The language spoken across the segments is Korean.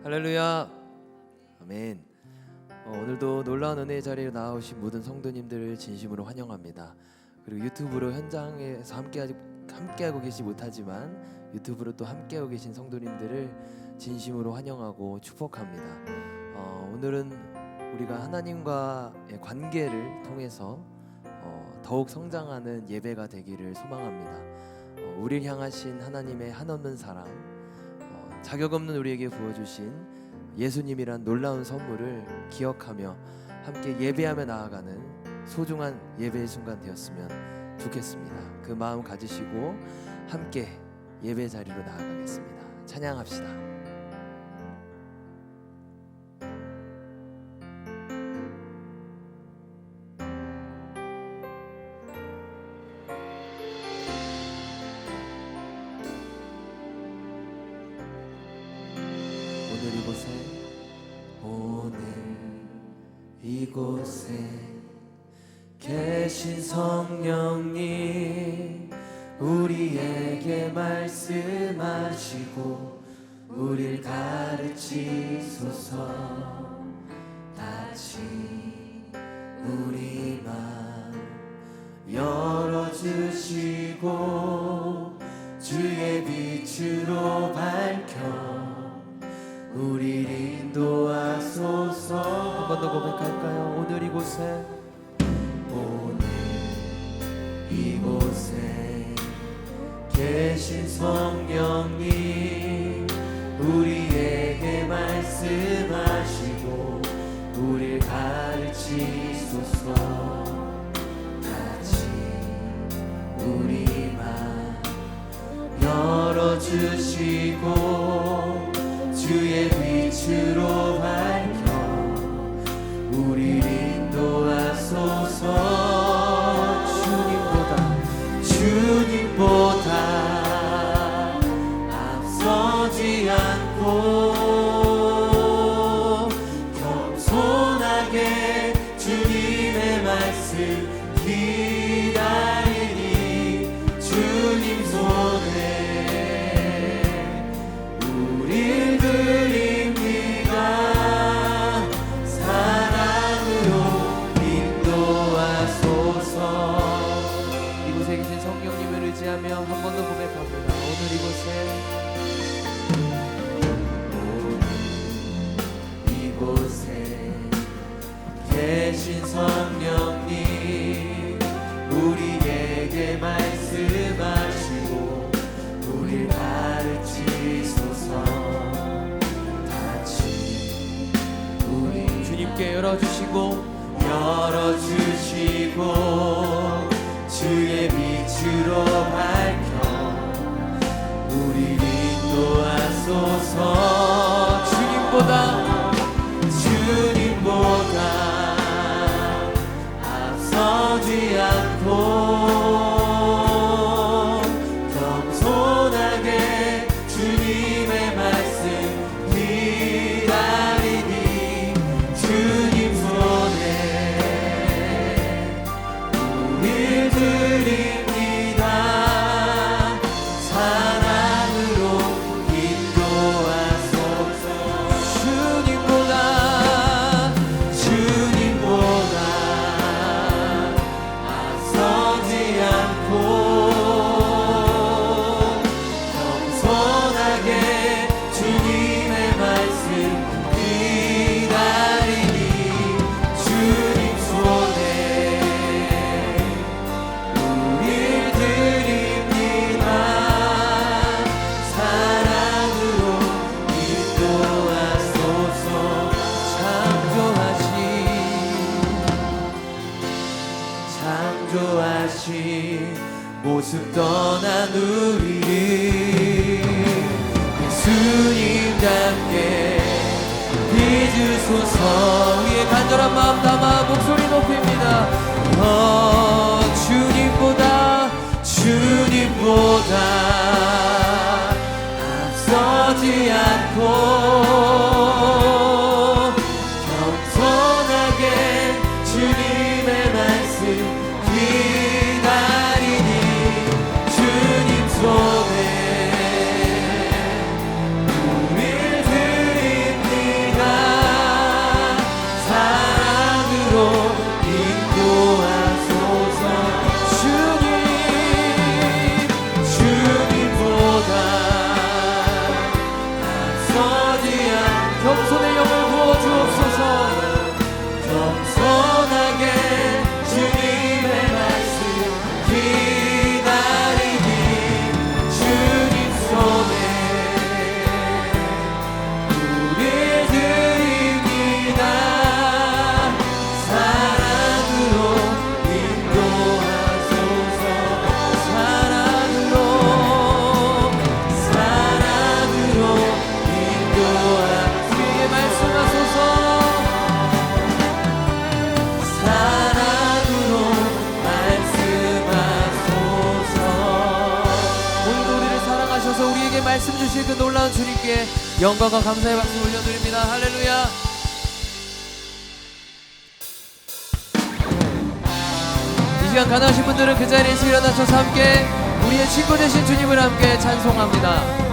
할렐루야. 아멘. 오늘도 놀라운 은혜의 자리에 나오신 모든 성도님들을 진심으로 환영합니다. 그리고 유튜브로 현장에서 함께하고 계시지 못하지만 유튜브로 또 함께하고 계신 성도님들을 진심으로 환영하고 축복합니다. 오늘은 우리가 하나님과의 관계를 통해서 더욱 성장하는 예배가 되기를 소망합니다. 우리를 향하신 하나님의 한없는 사랑, 자격 없는 우리에게 부어주신 예수님이란 놀라운 선물을 기억하며 함께 예배하며 나아가는 소중한 예배의 순간 되었으면 좋겠습니다. 그 마음 가지시고 함께 예배 자리로 나아가겠습니다. 찬양합시다. 오늘 이곳에 계신 성령님, 우리에게 말씀하시고 우릴 가르치소서. 다시 우리 맘 열어주시고 주의 빛으로 밝혀 우리를 인도하소서. 한 번 더 고백할까요? 오늘 이곳에 계신 성령님, 우리에게 말씀하시고 우리를 가르치소서. 같이 우리 맘 열어주시고 주의 빛으로 밝혀 우리를 인도하소서. 주님보다 앞서지 않고 겸손하게 주님의 말씀 기다리니 주님 손에 우릴 드립니다. 사랑으로 인도하소서. 이곳에 계신 성령님을 의지하며 한 번 더 고백합니다. 오늘 이곳에 계신 성령님, 우리에게 말씀하시고 우릴 가르치소서. 같이 우리 주님께 열어주시고 주의 빛으로 밝혀 우리를 인도하소서. 주님보다 앞서지 않고 겸손하게 주님의 말씀 기다리니 주님 손에 우릴 드립니다. 사랑으로 인도하소서. 주님보다 앞서지 않고 겸손하게 주님의 말씀 기다리니 주님 손에 우릴 드립니다. 사랑으로 인도하소서. 창조하신 모습 떠난 우리를 예수님답게 빚으소서. 위에 간절한 마음 담아 목소리 높입니다. 주님보다 앞서지 않고 겸손하게 주님의 말씀 기다리니 주님 손에 우릴 드립니다. 놀라운 주님께 영광과 감사의 박수 올려드립니다. 할렐루야. 이 시간 가능하신 분들은 그 자리에서 일어나셔서 함께 우리의 친구 되신 주님을 함께 찬송합니다.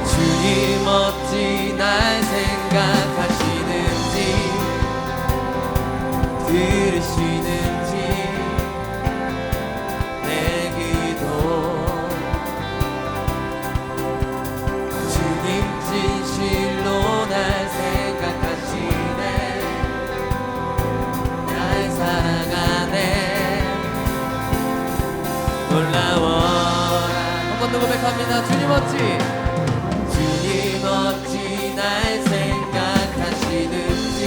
주님 어찌 날 생각하시는지 들으시는지 내 기도 주님 진실로 날 생각하시네 날 사랑하네 놀라워라. 한 번 더 고백합니다. 주님 어찌 날 생각하시는지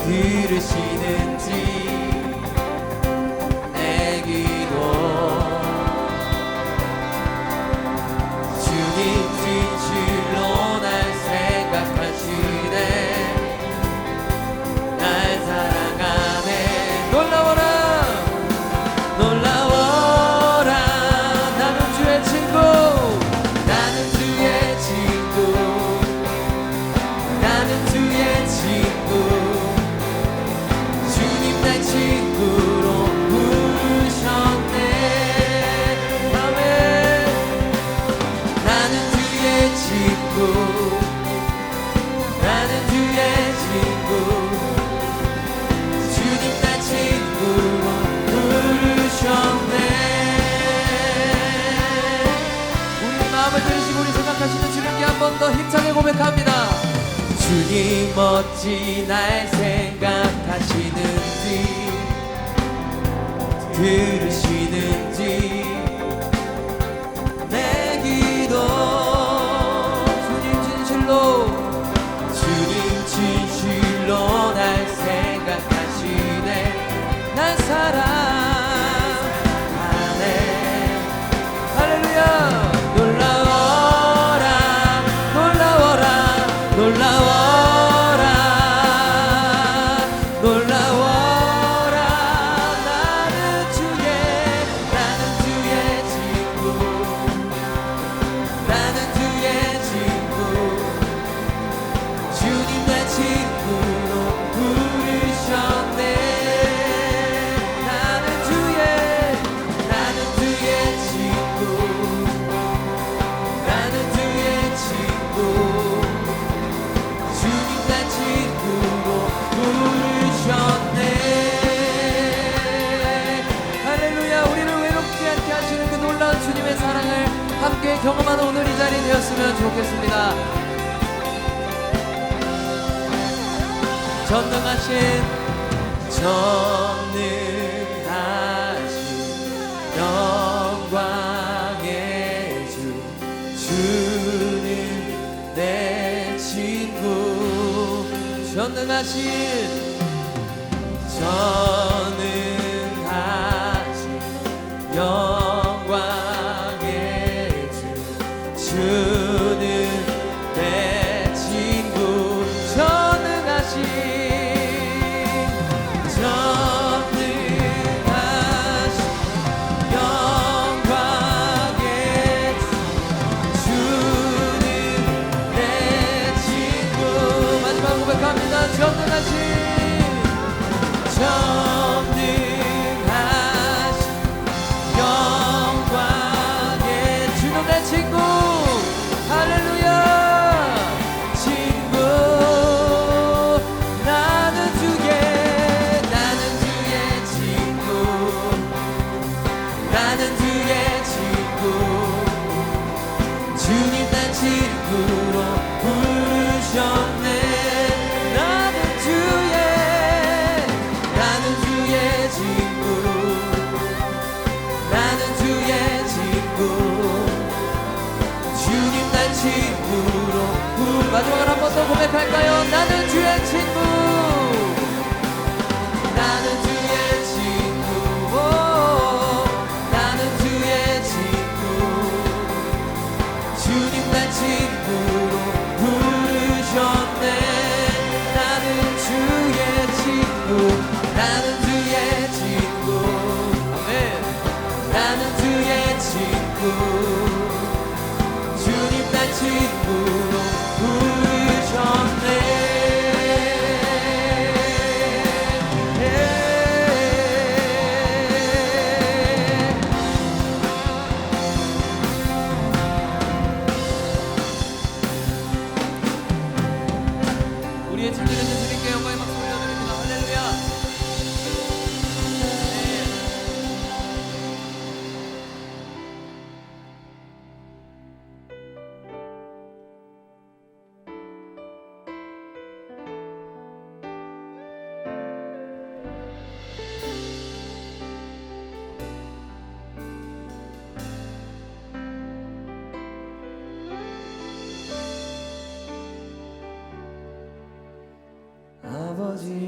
들으시는지 내 기도 주님 진실로 날 생각하시네 날 사랑하네 놀라워라 놀라워라 나는 주의 친구 주님 날 친구로 부르셨네. 아멘. 나는 주의 친구 나는 주의 친구 주님 날 친구로 부르셨네. 우리 마음을 들으시고 우리 생각하시는 주님께 한 번 더 힘차게 고백합니다. 주님 어찌 날 생각하시는지 들으시는지 내 기도 주님 진실로 날 생각하시네 날 사랑하네 할렐루야. 놀라워라 놀라워라 놀라워라 놀라워라 나는 주의 친구 나는 주의 친구 주님 날 친구로 부르셨네. 나는 주의 친구 나는 주의 친구 주님 날 친구로 부르셨네. 할렐루야. 우리를 외롭지 않게 하시는 그 놀라운 주님의 사랑을 함께 경험하는 오늘 이 자리 되었으면 좋겠습니다. 전능하신 영광의 주는 내 친구 전능하신 영광의 주는 내 친구 전능하신 영광의 주는 내 친구 마지막 고백합니다. 전능하신 영광의 주는 내 친구 할렐루야. 친구 나는 주의 친구 나는 주의 친구 주님 날 친구로 부르셨네. 나는 주의 친구 나는 주의 친구 주님 날 친구로 마지막으로 한 번 더 고백할까요? 나는 주의 친구 나는 주의 친구 나는 주의 친구 주님 날 친구로 부르셨네. 나는 주의 친구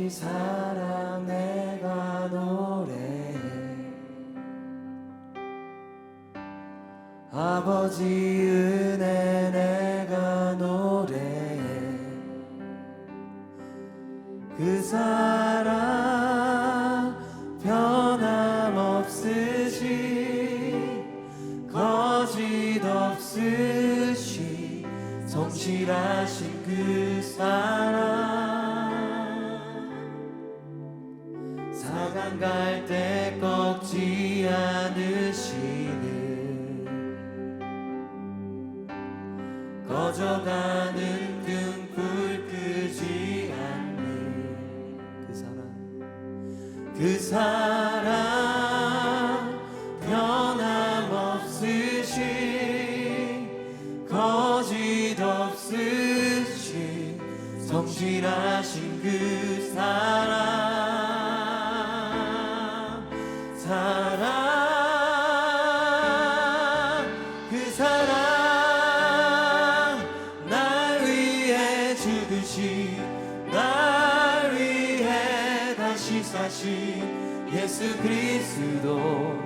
사랑 내가 노래해 아버지 은혜 내가 노래해 그 사랑 변함없으시 거짓 없으시 성실하신 그 사랑 사강 갈 때 꺾지 않으시는 꺼져가는 등불 끄지 않는 그 사랑 변함없으시 거짓 없으시 성실하신 그 사랑 그 사랑 날 위해 죽으시 날 위해 다시 사신 예수 그리스도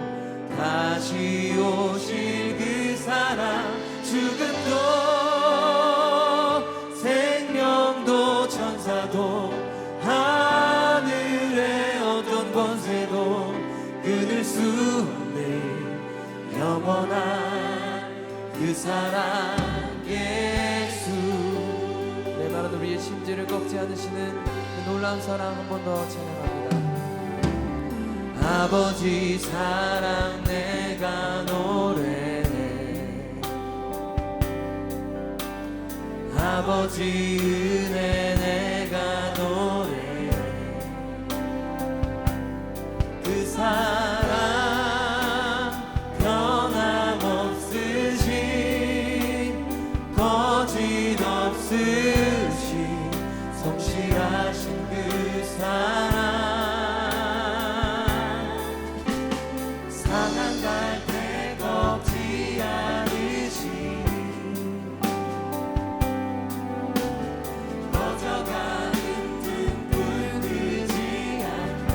다시 오실 그 사랑 죽음도 생명도 천사도 하늘의 어떤 권세도 끊을 수 없는 영원한 그 사랑 예수 내 나라도 우리의 심지를 꺾지 않으시는 그 놀라운 사랑 한 번 더 찬양합니다. 아버지 사랑 내가 노래해 아버지 은혜 내가 노래해 그 사랑 변함없으신 거짓 없으신 성실하신 그 사랑 상한 갈 때 꺾지 않으신 꺼져가는 등불 끄지 않는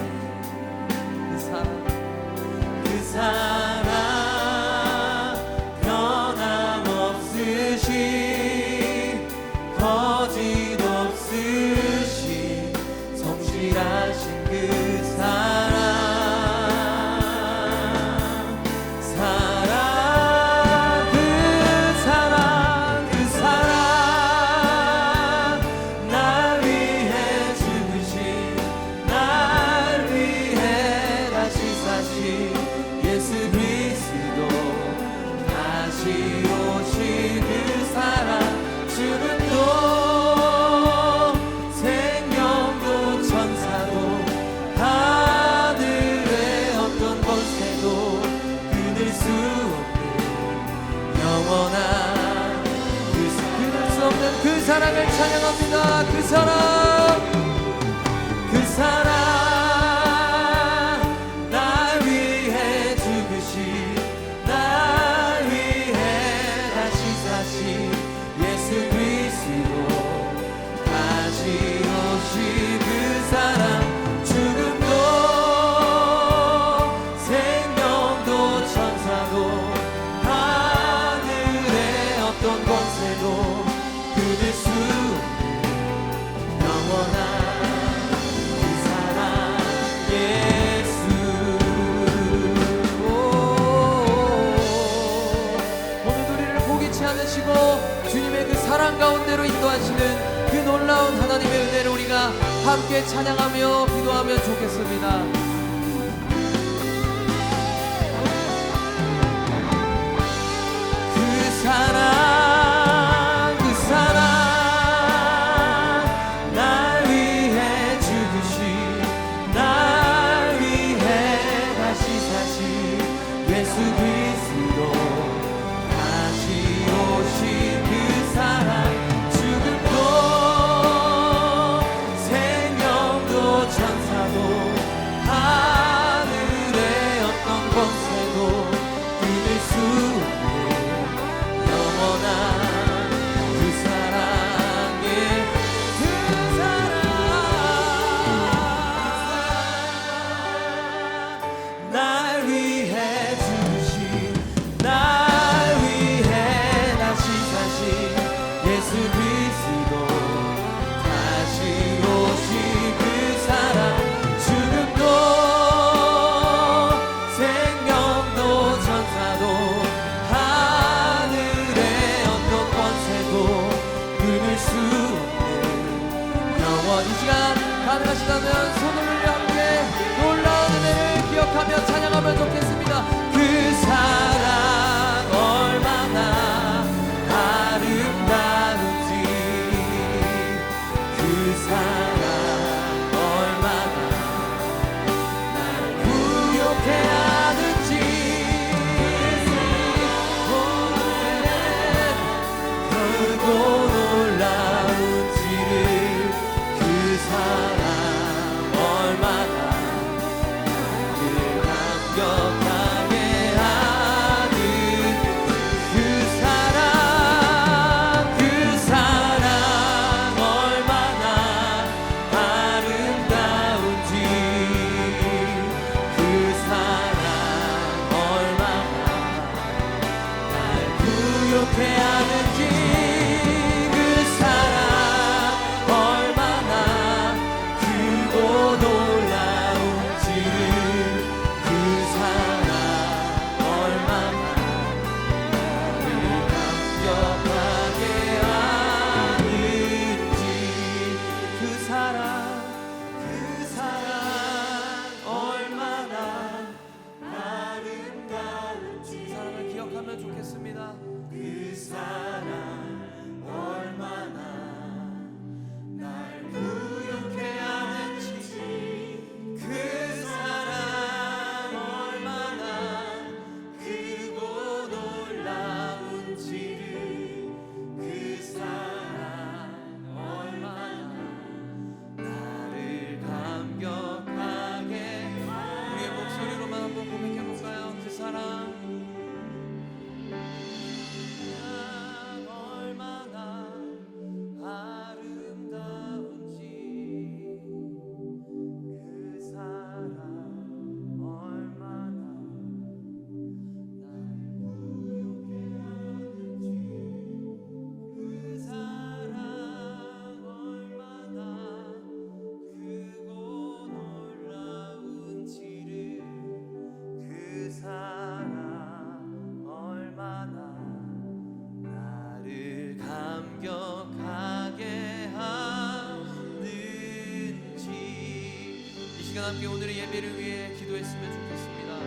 그 사랑 변함없으신 거짓 없으신 성실하신 그 사랑 날 위해 죽으신 날 위해 다시 사신 예수 그리스도 다시 오실 그 사랑 죽음도 생명도 천사도 하늘의 어떤 권세도 끊을 수 없는 영원한 끊을 수 없는 그 사랑을 찬양합니다. 그 사랑 날 위해 죽으신 날 위해 다시 사신 예수 그리스도 다시 오신 그 사랑 죽음도 생명도 천사도 하늘의 어떤 권세도 끊을 수 없는 영원한 그 사랑 예수 오늘 우리를 포기치 않으시고 주님의 그 사랑 가운데로 인도하시는 그 놀라운 하나님의 은혜를 우리가 함께 찬양하며 기도하면 좋겠습니다. 그 사랑 날 위해 죽으신 날 위해 다시 사신 예수 그리스도 다시 오신 그 사랑 죽음도 생명도 천사도 하늘의 어떤 권세도 끊을 수 없는 영원한 그 사랑의 그 사랑 믿는다면 손을 올려 함께 놀라운 은혜를 기억하며 찬양하면 좋겠습니다. 그 사랑 얼마나 아름다운지, 그 사랑 얼마나 날 부욕해 하는지, 크고 놀라운지를, 그 사랑 얼마나 나를 감격하게 하는, 그 사랑, 그 사랑 얼마나 아름다운지, 그 사랑 얼마나 날 부욕해 하는지, 그 사랑 얼마나 크고 놀라운지를, 그 사랑 얼마나 나를 감격하게 하는지, 그 사랑, 그 사랑 얼마나 아름다운지. 그 사랑을 기억하면 좋겠습니다. 그 사랑 얼마나 날 부욕해 하는지, 그 사랑 얼마나 크고 놀라운지를, 그 사랑 얼마나 나를 감격하게. 우리의 목소리로만 한번 고백해볼까요? 그 사랑 얼마나 아름다운지, 그 사랑 얼마나 날 부욕해 하는지, 그 사랑 얼마나 크고 놀라운지를, 그 사랑 얼마나 나를 감격하게 하는지. 이 시간 함께 오늘의 예배를 위해 기도했으면 좋겠습니다.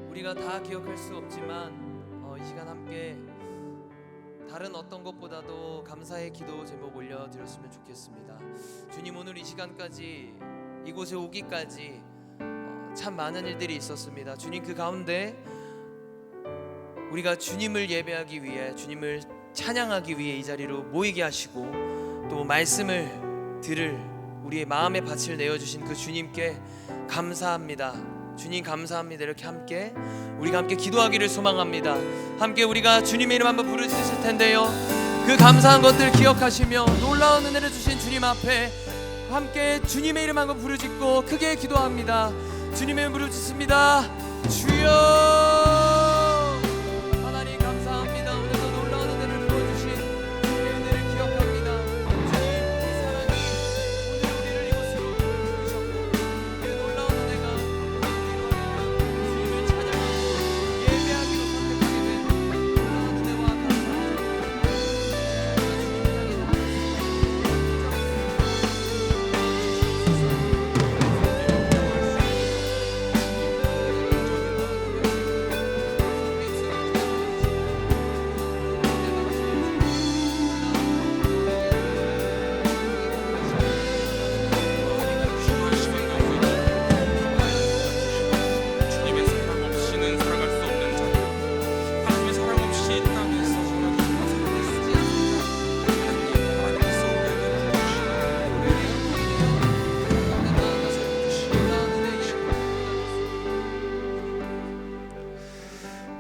우리가 다 기억할 수 없지만 이 시간 함께 다른 어떤 것보다도 감사의 기도 제목 올려드렸으면 좋겠습니다. 주님, 오늘 이 시간까지 이곳에 오기까지 참 많은 일들이 있었습니다. 주님, 그 가운데 우리가 주님을 예배하기 위해, 주님을 찬양하기 위해 이 자리로 모이게 하시고, 또 말씀을 들을 우리의 마음의 밭을 내어주신 그 주님께 감사합니다. 주님 감사합니다. 이렇게 우리가 함께 기도하기를 소망합니다. 함께 우리가 주님의 이름 한번 부르실 텐데요, 그 감사한 것들 기억하시며 놀라운 은혜를 주신 주님 앞에 함께 주님의 이름 한번 부르짖고 크게 기도합니다. 주님의 이름 부르짖습니다. 주여,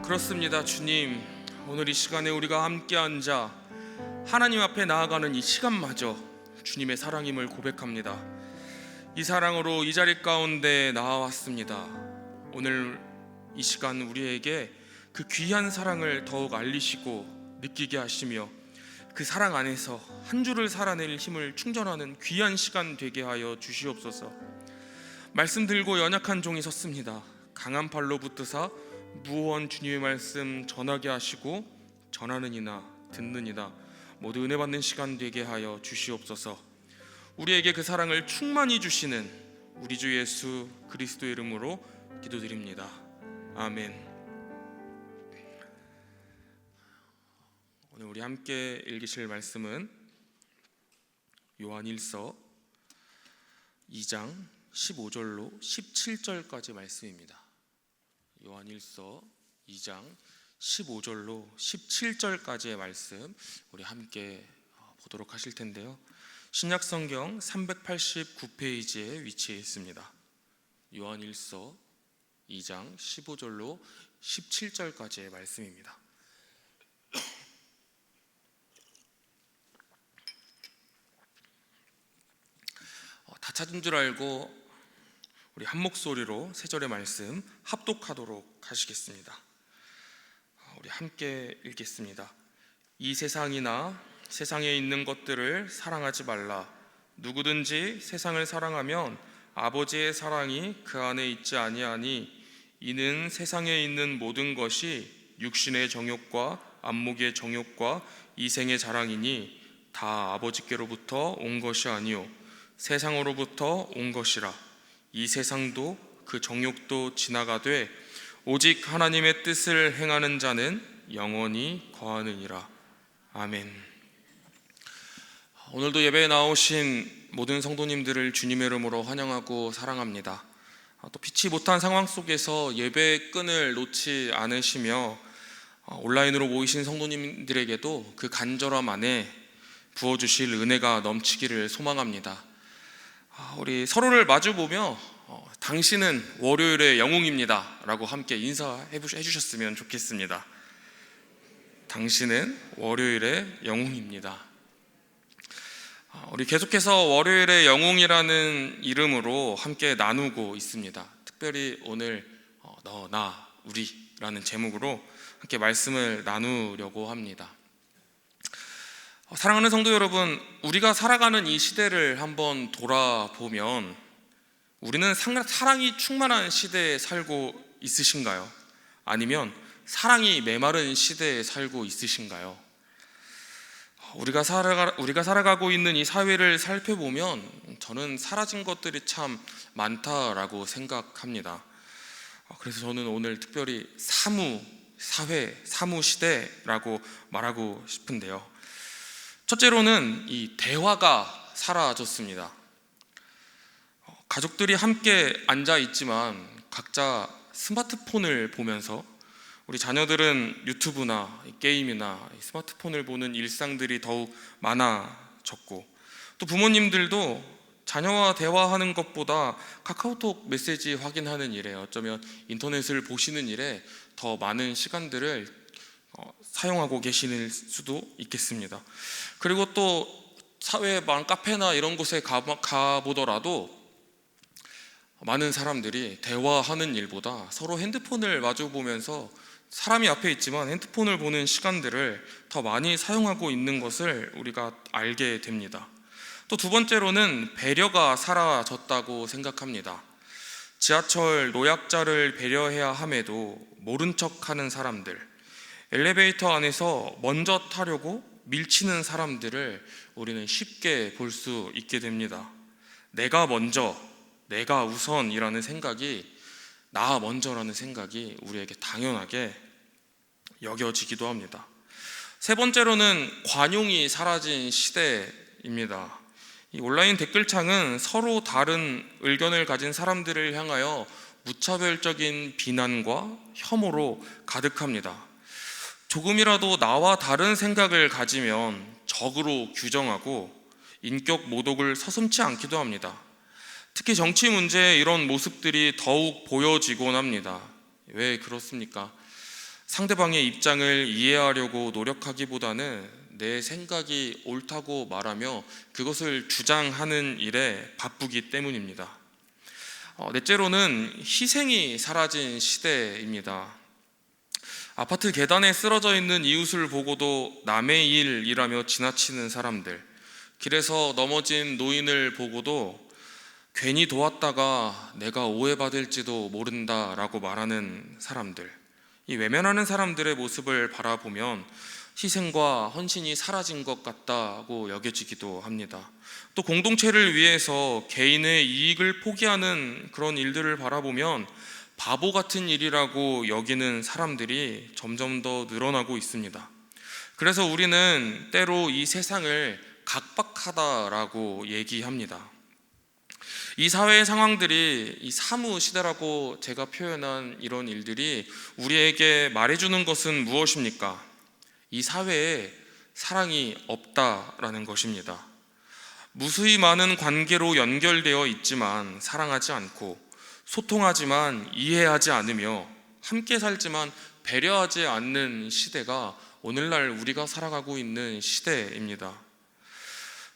그렇습니다. 주님, 오늘 이 시간에 우리가 함께 앉아 하나님 앞에 나아가는 이 시간마저 주님의 사랑임을 고백합니다. 이 사랑으로 이 자리 가운데 나와왔습니다. 오늘 이 시간 우리에게 그 귀한 사랑을 더욱 알리시고 느끼게 하시며, 그 사랑 안에서 한 주를 살아낼 힘을 충전하는 귀한 시간 되게 하여 주시옵소서. 말씀 들고 연약한 종이 섰습니다. 강한 팔로 붙드사 무언 주님의 말씀 전하게 하시고, 전하는 이나 듣는 이나 모두 은혜 받는 시간 되게 하여 주시옵소서. 우리에게 그 사랑을 충만히 주시는 우리 주 예수 그리스도의 이름으로 기도드립니다. 아멘. 오늘 우리 함께 읽으실 말씀은 요한일서 2장 15절로 17절까지 말씀입니다. 요한일서 2장 15절로 17절까지의 말씀 우리 함께 보도록 하실 텐데요. 신약성경 389페이지에 위치해 있습니다. 요한일서 2장 15절로 17절까지의 말씀입니다. 다 찾은 줄 알고 우리 한 목소리로 세 절의 말씀 합독하도록 하시겠습니다. 우리 함께 읽겠습니다. 이 세상이나 세상에 있는 것들을 사랑하지 말라. 누구든지 세상을 사랑하면 아버지의 사랑이 그 안에 있지 아니하니 이는 세상에 있는 모든 것이 육신의 정욕과 안목의 정욕과 이생의 자랑이니 다 아버지께로부터 온 것이 아니요 세상으로부터 온 것이라. 이 세상도 그 정욕도 지나가되 오직 하나님의 뜻을 행하는 자는 영원히 거하느니라. 아멘. 오늘도 예배에 나오신 모든 성도님들을 주님의 이름으로 환영하고 사랑합니다. 또 피치 못한 상황 속에서 예배의 끈을 놓지 않으시며 온라인으로 모이신 성도님들에게도 그 간절함 안에 부어주실 은혜가 넘치기를 소망합니다. 우리 서로를 마주보며 당신은 월요일의 영웅입니다 라고 함께 인사해 주셨으면 좋겠습니다. 당신은 월요일의 영웅입니다. 우리 계속해서 월요일의 영웅이라는 이름으로 함께 나누고 있습니다. 특별히 오늘 너, 나, 우리라는 제목으로 함께 말씀을 나누려고 합니다. 사랑하는 성도 여러분, 우리가 살아가는 이 시대를 한번 돌아보면 우리는 사랑이 충만한 시대에 살고 있으신가요? 아니면 사랑이 메마른 시대에 살고 있으신가요? 우리가 살아가고 있는 이 사회를 살펴보면 저는 사라진 것들이 참 많다라고 생각합니다. 그래서 저는 오늘 특별히 사회, 사무 시대라고 말하고 싶은데요. 첫째로는 이 대화가 사라졌습니다. 가족들이 함께 앉아 있지만 각자 스마트폰을 보면서 우리 자녀들은 유튜브나 게임이나 스마트폰을 보는 일상들이 더욱 많아졌고, 또 부모님들도 자녀와 대화하는 것보다 카카오톡 메시지 확인하는 일에, 어쩌면 인터넷을 보시는 일에 더 많은 시간들을 사용하고 계시는 수도 있겠습니다. 그리고 또 사회의 카페나 이런 곳에 가보더라도 많은 사람들이 대화하는 일보다 서로 핸드폰을 마주보면서 사람이 앞에 있지만 핸드폰을 보는 시간들을 더 많이 사용하고 있는 것을 우리가 알게 됩니다. 또 두 번째로는 배려가 사라졌다고 생각합니다. 지하철 노약자를 배려해야 함에도 모른 척하는 사람들, 엘리베이터 안에서 먼저 타려고 밀치는 사람들을 우리는 쉽게 볼 수 있게 됩니다. 내가 먼저, 내가 우선이라는 생각이, 나 먼저라는 생각이 우리에게 당연하게 여겨지기도 합니다. 세 번째로는 관용이 사라진 시대입니다. 이 온라인 댓글창은 서로 다른 의견을 가진 사람들을 향하여 무차별적인 비난과 혐오로 가득합니다. 조금이라도 나와 다른 생각을 가지면 적으로 규정하고 인격 모독을 서슴지 않기도 합니다. 특히 정치 문제에 이런 모습들이 더욱 보여지곤 합니다. 왜 그렇습니까? 상대방의 입장을 이해하려고 노력하기보다는 내 생각이 옳다고 말하며 그것을 주장하는 일에 바쁘기 때문입니다. 넷째로는 희생이 사라진 시대입니다. 아파트 계단에 쓰러져 있는 이웃을 보고도 남의 일이라며 지나치는 사람들, 길에서 넘어진 노인을 보고도 괜히 도왔다가 내가 오해받을지도 모른다라고 말하는 사람들, 이 외면하는 사람들의 모습을 바라보면 희생과 헌신이 사라진 것 같다고 여겨지기도 합니다. 또 공동체를 위해서 개인의 이익을 포기하는 그런 일들을 바라보면 바보 같은 일이라고 여기는 사람들이 점점 더 늘어나고 있습니다. 그래서 우리는 때로 이 세상을 각박하다라고 얘기합니다. 이 사회의 상황들이 이 사무 시대라고 제가 표현한 이런 일들이 우리에게 말해주는 것은 무엇입니까? 이 사회에 사랑이 없다라는 것입니다. 무수히 많은 관계로 연결되어 있지만 사랑하지 않고, 소통하지만 이해하지 않으며, 함께 살지만 배려하지 않는 시대가 오늘날 우리가 살아가고 있는 시대입니다.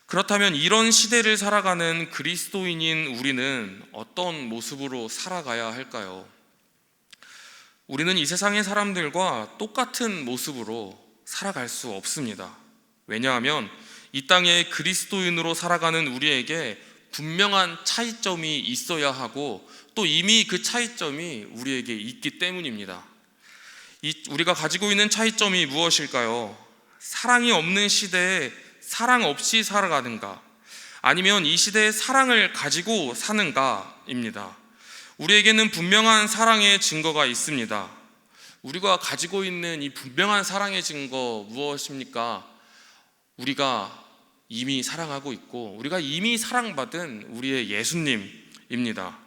그렇다면 이런 시대를 살아가는 그리스도인인 우리는 어떤 모습으로 살아가야 할까요? 우리는 이 세상의 사람들과 똑같은 모습으로 살아갈 수 없습니다. 왜냐하면 이 땅에 그리스도인으로 살아가는 우리에게 분명한 차이점이 있어야 하고, 또 이미 그 차이점이 우리에게 있기 때문입니다. 우리가 가지고 있는 차이점이 무엇일까요? 사랑이 없는 시대에 사랑 없이 살아가는가, 아니면 이 시대에 사랑을 가지고 사는가입니다. 우리에게는 분명한 사랑의 증거가 있습니다. 우리가 가지고 있는 이 분명한 사랑의 증거 무엇입니까? 우리가 이미 사랑하고 있고, 우리가 이미 사랑받은 우리의 예수님입니다.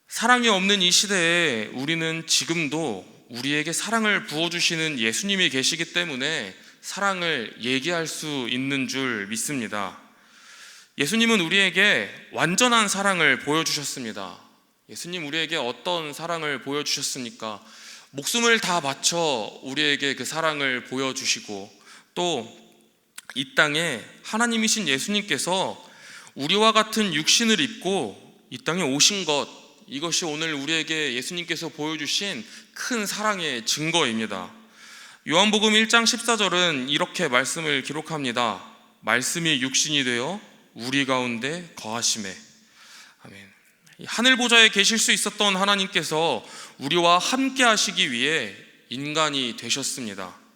사랑이 없는 이 시대에 우리는 지금도 우리에게 사랑을 부어주시는 예수님이 계시기 때문에 사랑을 얘기할 수 있는 줄 믿습니다. 예수님은 우리에게 완전한 사랑을 보여주셨습니다. 예수님 우리에게 어떤 사랑을 보여주셨습니까? 목숨을 다 바쳐 우리에게 그 사랑을 보여주시고, 또 이 땅에 하나님이신 예수님께서 우리와 같은 육신을 입고 이 땅에 오신 것, 이것이 오늘 우리에게 예수님께서 보여주신 큰 사랑의 증거입니다. 요한복음 1장 14절은 이렇게 말씀을 기록합니다. 말씀이 육신이 되어 우리 가운데 거하시매. 아멘. 하늘 보좌에 계실 수 있었던 하나님께서 우리와 함께 하시기 위해 인간이 되셨습니다.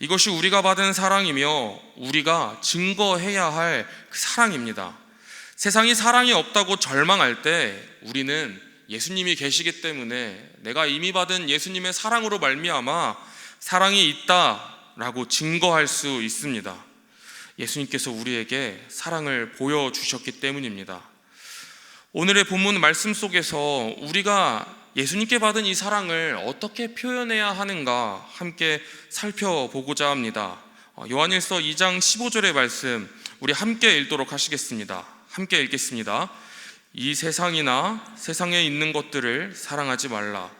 이것이 우리가 받은 사랑이며 우리가 증거해야 할 그 사랑입니다. 세상이 사랑이 없다고 절망할 때 우리는 예수님이 계시기 때문에 내가 이미 받은 예수님의 사랑으로 말미암아 사랑이 있다라고 증거할 수 있습니다. 예수님께서 우리에게 사랑을 보여주셨기 때문입니다. 오늘의 본문 말씀 속에서 우리가 예수님께 받은 이 사랑을 어떻게 표현해야 하는가 함께 살펴보고자 합니다. 요한일서 2장 15절의 말씀 우리 함께 읽도록 하시겠습니다. 함께 읽겠습니다. 이 세상이나 세상에 있는 것들을 사랑하지 말라.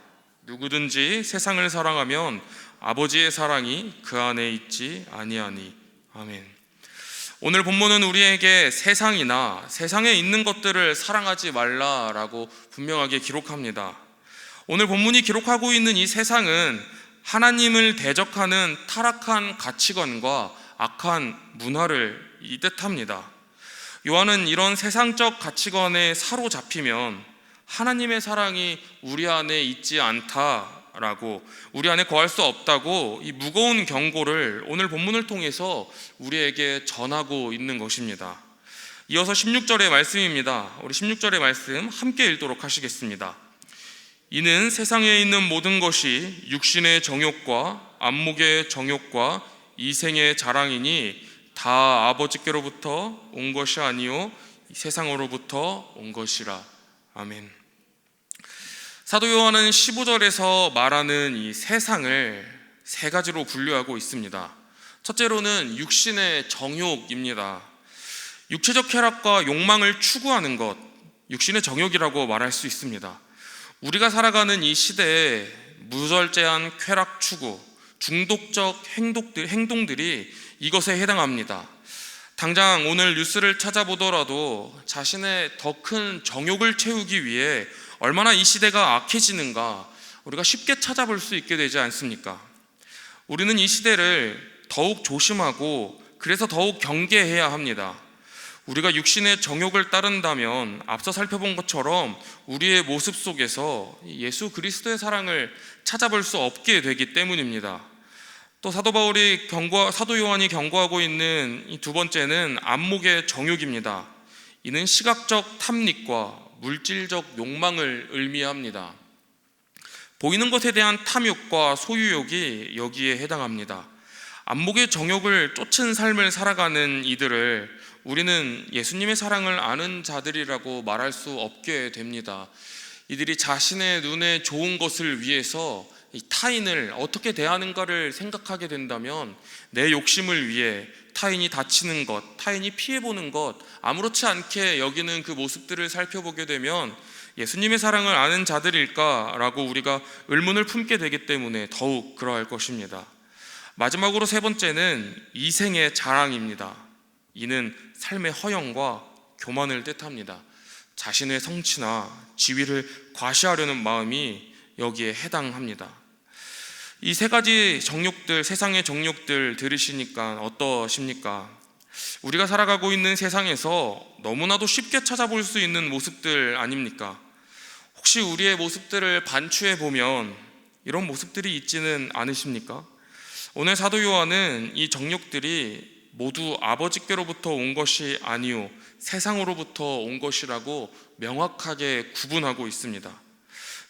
누구든지 세상을 사랑하면 아버지의 사랑이 그 안에 있지 아니하니. 아멘. 오늘 본문은 우리에게 세상이나 세상에 있는 것들을 사랑하지 말라라고 분명하게 기록합니다. 오늘 본문이 기록하고 있는 이 세상은 하나님을 대적하는 타락한 가치관과 악한 문화를 뜻합니다. 요한은 이런 세상적 가치관에 사로잡히면 하나님의 사랑이 우리 안에 있지 않다라고, 우리 안에 거할 수 없다고 이 무거운 경고를 오늘 본문을 통해서 우리에게 전하고 있는 것입니다. 이어서 16절의 말씀입니다. 우리 16절의 말씀 함께 읽도록 하시겠습니다. 이는 세상에 있는 모든 것이 육신의 정욕과 안목의 정욕과 이생의 자랑이니 다 아버지께로부터 온 것이 아니요 세상으로부터 온 것이라. 아멘. 사도 요한은 15절에서 말하는 이 세상을 세 가지로 분류하고 있습니다. 첫째로는 육신의 정욕입니다. 육체적 쾌락과 욕망을 추구하는 것, 육신의 정욕이라고 말할 수 있습니다. 우리가 살아가는 이 시대에 무절제한 쾌락 추구, 중독적 행동들이 이것에 해당합니다. 당장 오늘 뉴스를 찾아보더라도 자신의 더 큰 정욕을 채우기 위해 얼마나 이 시대가 악해지는가 우리가 쉽게 찾아볼 수 있게 되지 않습니까? 우리는 이 시대를 더욱 조심하고 그래서 더욱 경계해야 합니다. 우리가 육신의 정욕을 따른다면 앞서 살펴본 것처럼 우리의 모습 속에서 예수 그리스도의 사랑을 찾아볼 수 없게 되기 때문입니다. 또 사도 요한이 경고하고 있는 이 두 번째는 안목의 정욕입니다. 이는 시각적 탐닉과 물질적 욕망을 의미합니다. 보이는 것에 대한 탐욕과 소유욕이 여기에 해당합니다. 안목의 정욕을 쫓은 삶을 살아가는 이들을 우리는 예수님의 사랑을 아는 자들이라고 말할 수 없게 됩니다. 이들이 자신의 눈에 좋은 것을 위해서 이 타인을 어떻게 대하는가를 생각하게 된다면 내 욕심을 위해 타인이 다치는 것, 타인이 피해보는 것, 아무렇지 않게 여기는 그 모습들을 살펴보게 되면 예수님의 사랑을 아는 자들일까라고 우리가 의문을 품게 되기 때문에 더욱 그러할 것입니다. 마지막으로 세 번째는 이생의 자랑입니다. 이는 삶의 허영과 교만을 뜻합니다. 자신의 성취나 지위를 과시하려는 마음이 여기에 해당합니다. 이 세 가지 정욕들, 세상의 정욕들 들으시니까 어떠십니까? 우리가 살아가고 있는 세상에서 너무나도 쉽게 찾아볼 수 있는 모습들 아닙니까? 혹시 우리의 모습들을 반추해 보면 이런 모습들이 있지는 않으십니까? 오늘 사도 요한은 이 정욕들이 모두 아버지께로부터 온 것이 아니요 세상으로부터 온 것이라고 명확하게 구분하고 있습니다.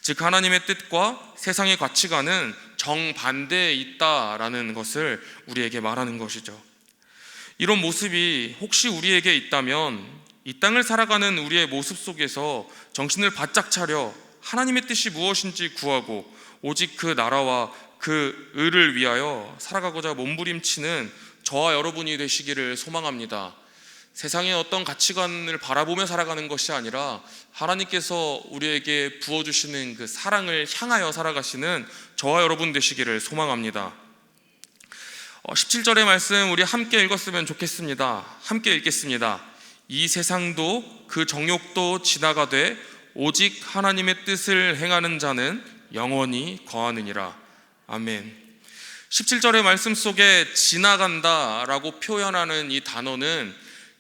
즉 하나님의 뜻과 세상의 가치관은 정반대에 있다라는 것을 우리에게 말하는 것이죠. 이런 모습이 혹시 우리에게 있다면 이 땅을 살아가는 우리의 모습 속에서 정신을 바짝 차려 하나님의 뜻이 무엇인지 구하고 오직 그 나라와 그 의를 위하여 살아가고자 몸부림치는 저와 여러분이 되시기를 소망합니다. 세상의 어떤 가치관을 바라보며 살아가는 것이 아니라 하나님께서 우리에게 부어주시는 그 사랑을 향하여 살아가시는 저와 여러분 되시기를 소망합니다. 17절의 말씀 우리 함께 읽었으면 좋겠습니다. 함께 읽겠습니다. 이 세상도 그 정욕도 지나가되 오직 하나님의 뜻을 행하는 자는 영원히 거하느니라. 아멘. 17절의 말씀 속에 지나간다라고 표현하는 이 단어는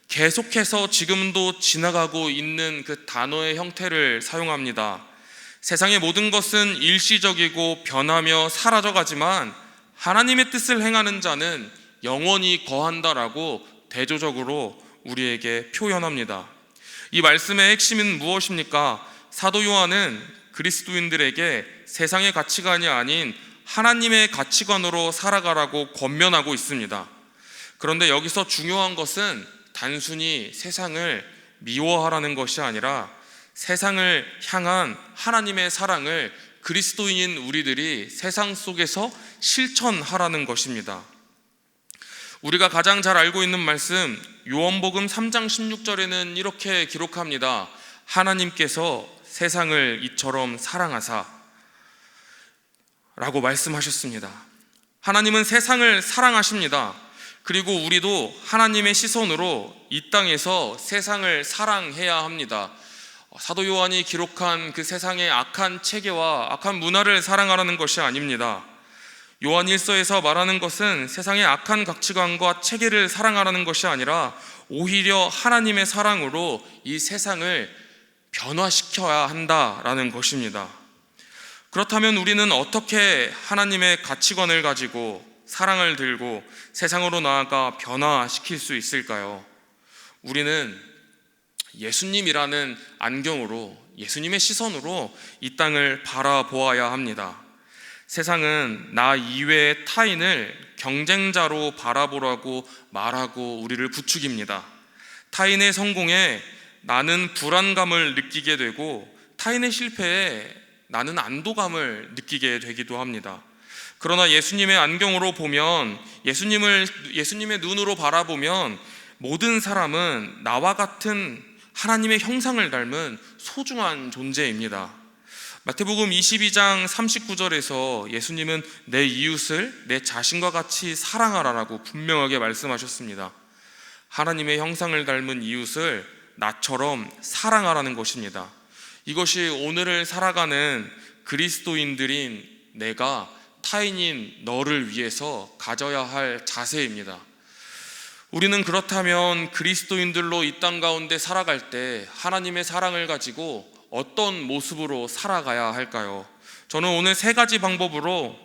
계속해서 지금도 지나가고 있는 그 단어의 형태를 사용합니다. 세상의 모든 것은 일시적이고 변하며 사라져가지만 하나님의 뜻을 행하는 자는 영원히 거한다라고 대조적으로 우리에게 표현합니다. 이 말씀의 핵심은 무엇입니까? 사도 요한은 그리스도인들에게 세상의 가치관이 아닌 하나님의 가치관으로 살아가라고 권면하고 있습니다. 그런데 여기서 중요한 것은 단순히 세상을 미워하라는 것이 아니라 세상을 향한 하나님의 사랑을 그리스도인인 우리들이 세상 속에서 실천하라는 것입니다. 우리가 가장 잘 알고 있는 말씀 요한복음 3장 16절에는 이렇게 기록합니다. 하나님께서 세상을 이처럼 사랑하사 라고 말씀하셨습니다. 하나님은 세상을 사랑하십니다. 그리고 우리도 하나님의 시선으로 이 땅에서 세상을 사랑해야 합니다. 사도 요한이 기록한 그 세상의 악한 체계와 악한 문화를 사랑하라는 것이 아닙니다. 요한 1서에서 말하는 것은 세상의 악한 가치관과 체계를 사랑하라는 것이 아니라 오히려 하나님의 사랑으로 이 세상을 변화시켜야 한다라는 것입니다. 그렇다면 우리는 어떻게 하나님의 가치관을 가지고 사랑을 들고 세상으로 나아가 변화시킬 수 있을까요? 우리는 예수님이라는 안경으로, 예수님의 시선으로 이 땅을 바라보아야 합니다. 세상은 나 이외의 타인을 경쟁자로 바라보라고 말하고 우리를 부추깁니다. 타인의 성공에 나는 불안감을 느끼게 되고 타인의 실패에 나는 안도감을 느끼게 되기도 합니다. 그러나 예수님의 안경으로 보면, 예수님의 눈으로 바라보면 모든 사람은 나와 같은 하나님의 형상을 닮은 소중한 존재입니다. 마태복음 22장 39절에서 예수님은 내 이웃을 내 자신과 같이 사랑하라라고 분명하게 말씀하셨습니다. 하나님의 형상을 닮은 이웃을 나처럼 사랑하라는 것입니다. 이것이 오늘을 살아가는 그리스도인들인 내가 타인인 너를 위해서 가져야 할 자세입니다. 우리는 그렇다면 그리스도인들로 이 땅 가운데 살아갈 때 하나님의 사랑을 가지고 어떤 모습으로 살아가야 할까요? 저는 오늘 세 가지 방법으로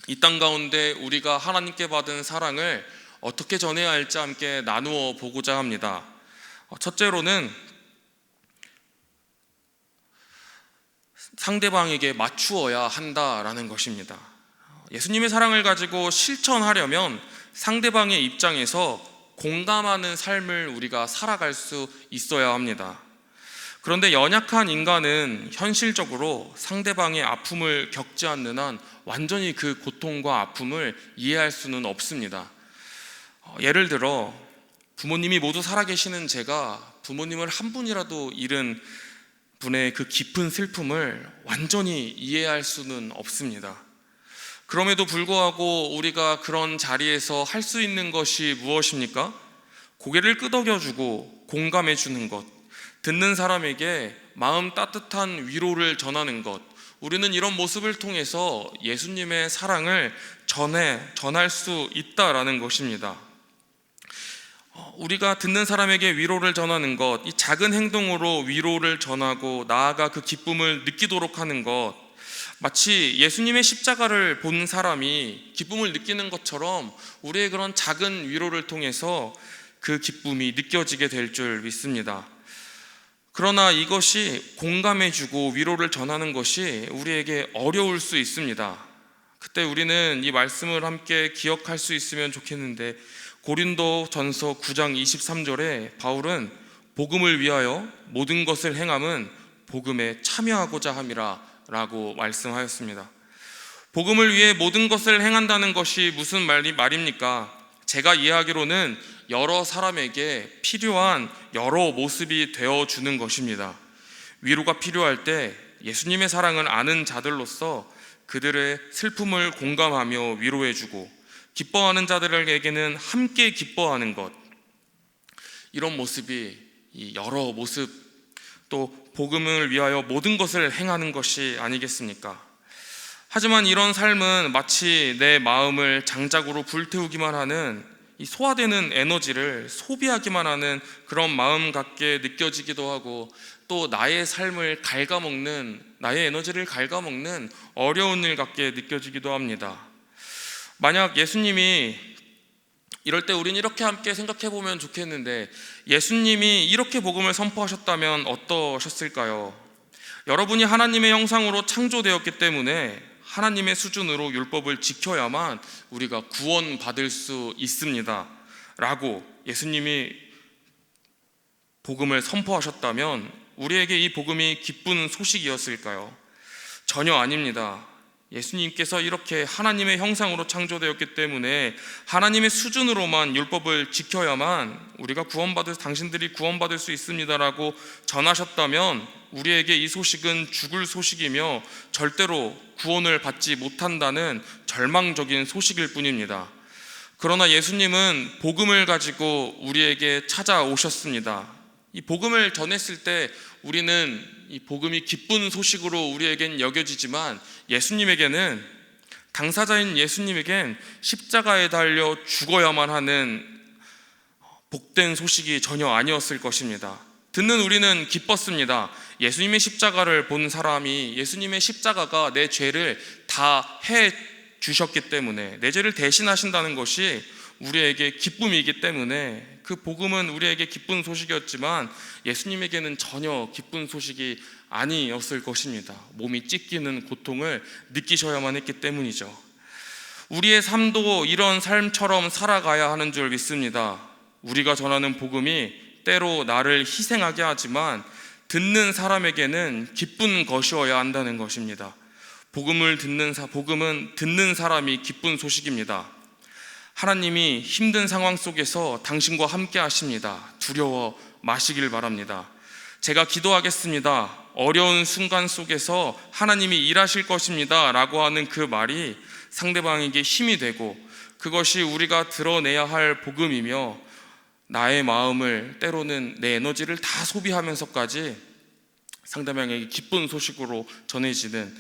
이 땅 가운데 우리가 하나님께 받은 사랑을 어떻게 전해야 할지 함께 나누어 보고자 합니다. 첫째로는 상대방에게 맞추어야 한다라는 것입니다. 예수님의 사랑을 가지고 실천하려면 상대방의 입장에서 공감하는 삶을 우리가 살아갈 수 있어야 합니다. 그런데 연약한 인간은 현실적으로 상대방의 아픔을 겪지 않는 한 완전히 그 고통과 아픔을 이해할 수는 없습니다. 예를 들어 부모님이 모두 살아계시는 제가 부모님을 한 분이라도 잃은 분의 그 깊은 슬픔을 완전히 이해할 수는 없습니다. 그럼에도 불구하고 우리가 그런 자리에서 할 수 있는 것이 무엇입니까? 고개를 끄덕여주고 공감해주는 것, 듣는 사람에게 마음 따뜻한 위로를 전하는 것, 우리는 이런 모습을 통해서 예수님의 사랑을 전할 수 있다라는 것입니다. 우리가 듣는 사람에게 위로를 전하는 것, 이 작은 행동으로 위로를 전하고 나아가 그 기쁨을 느끼도록 하는 것, 마치 예수님의 십자가를 본 사람이 기쁨을 느끼는 것처럼 우리의 그런 작은 위로를 통해서 그 기쁨이 느껴지게 될 줄 믿습니다. 그러나 이것이 공감해주고 위로를 전하는 것이 우리에게 어려울 수 있습니다. 그때 우리는 이 말씀을 함께 기억할 수 있으면 좋겠는데, 고린도전서 9장 23절에 바울은 복음을 위하여 모든 것을 행함은 복음에 참여하고자 함이라 라고 말씀하였습니다. 복음을 위해 모든 것을 행한다는 것이 무슨 말입니까? 제가 이해하기로는 여러 사람에게 필요한 여러 모습이 되어주는 것입니다. 위로가 필요할 때 예수님의 사랑을 아는 자들로서 그들의 슬픔을 공감하며 위로해주고, 기뻐하는 자들에게는 함께 기뻐하는 것, 이런 모습이 이 여러 모습, 또 복음을 위하여 모든 것을 행하는 것이 아니겠습니까? 하지만 이런 삶은 마치 내 마음을 장작으로 불태우기만 하는, 이 소화되는 에너지를 소비하기만 하는 그런 마음 같게 느껴지기도 하고, 또 나의 삶을 갉아먹는, 나의 에너지를 갉아먹는 어려운 일 같게 느껴지기도 합니다. 만약 예수님이, 이럴 때 우린 이렇게 함께 생각해 보면 좋겠는데, 예수님이 이렇게 복음을 선포하셨다면 어떠셨을까요? 여러분이 하나님의 형상으로 창조되었기 때문에 하나님의 수준으로 율법을 지켜야만 우리가 구원받을 수 있습니다 라고 예수님이 복음을 선포하셨다면 우리에게 이 복음이 기쁜 소식이었을까요? 전혀 아닙니다. 예수님께서 이렇게 하나님의 형상으로 창조되었기 때문에 하나님의 수준으로만 율법을 지켜야만 우리가 당신들이 구원받을 수 있습니다라고 전하셨다면 우리에게 이 소식은 죽을 소식이며 절대로 구원을 받지 못한다는 절망적인 소식일 뿐입니다. 그러나 예수님은 복음을 가지고 우리에게 찾아오셨습니다. 이 복음을 전했을 때 우리는 이 복음이 기쁜 소식으로 우리에겐 여겨지지만, 예수님에게는, 당사자인 예수님에겐 십자가에 달려 죽어야만 하는 복된 소식이 전혀 아니었을 것입니다. 듣는 우리는 기뻤습니다. 예수님의 십자가를 본 사람이, 예수님의 십자가가 내 죄를 다 해 주셨기 때문에, 내 죄를 대신하신다는 것이 우리에게 기쁨이기 때문에 그 복음은 우리에게 기쁜 소식이었지만 예수님에게는 전혀 기쁜 소식이 아니었을 것입니다. 몸이 찢기는 고통을 느끼셔야만 했기 때문이죠. 우리의 삶도 이런 삶처럼 살아가야 하는 줄 믿습니다. 우리가 전하는 복음이 때로 나를 희생하게 하지만 듣는 사람에게는 기쁜 것이어야 한다는 것입니다. 복음은 듣는 사람이 기쁜 소식입니다. 하나님이 힘든 상황 속에서 당신과 함께 하십니다. 두려워 마시길 바랍니다. 제가 기도하겠습니다. 어려운 순간 속에서 하나님이 일하실 것입니다 라고 하는 그 말이 상대방에게 힘이 되고, 그것이 우리가 드러내야 할 복음이며, 나의 마음을, 때로는 내 에너지를 다 소비하면서까지 상대방에게 기쁜 소식으로 전해지는